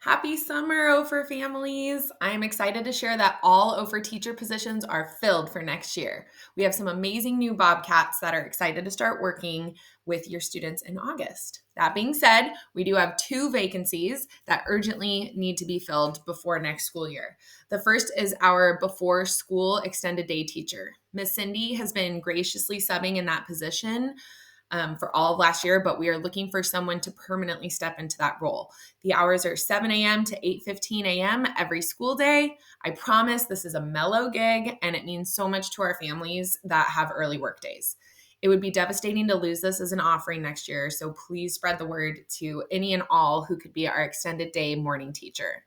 Happy summer, Ophir families. I am excited to share that all Ophir teacher positions are filled for next year. We have some amazing new Bobcats that are excited to start working with your students in August. That being said, we do have two vacancies that urgently need to be filled before next school year. The first is our before school extended day teacher. Miss Cindy has been graciously subbing in that position for all of last year, but we are looking for someone to permanently step into that role. The hours are 7 a.m. to 8:15 a.m. every school day. I promise this is a mellow gig, and it means so much to our families that have early work days. It would be devastating to lose this as an offering next year, so please spread the word to any and all who could be our extended day morning teacher.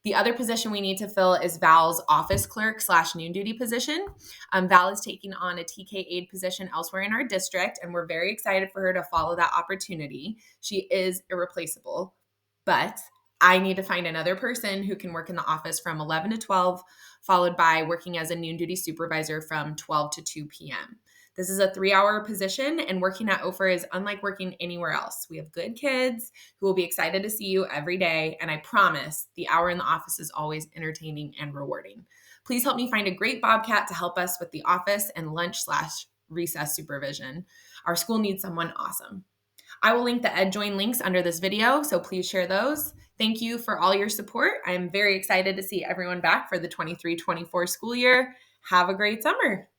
The other position we need to fill is Val's office clerk / noon duty position. Val is taking on a TK aide position elsewhere in our district, and we're very excited for her to follow that opportunity. She is irreplaceable, but I need to find another person who can work in the office from 11 to 12, followed by working as a noon duty supervisor from 12 to 2 p.m. This is a 3-hour position, and working at Ophir is unlike working anywhere else. We have good kids who will be excited to see you every day, and I promise the hour in the office is always entertaining and rewarding. Please help me find a great Bobcat to help us with the office and lunch / recess supervision. Our school needs someone awesome. I will link the EdJoin links under this video, so please share those. Thank you for all your support. I am very excited to see everyone back for the 23-24 school year. Have a great summer.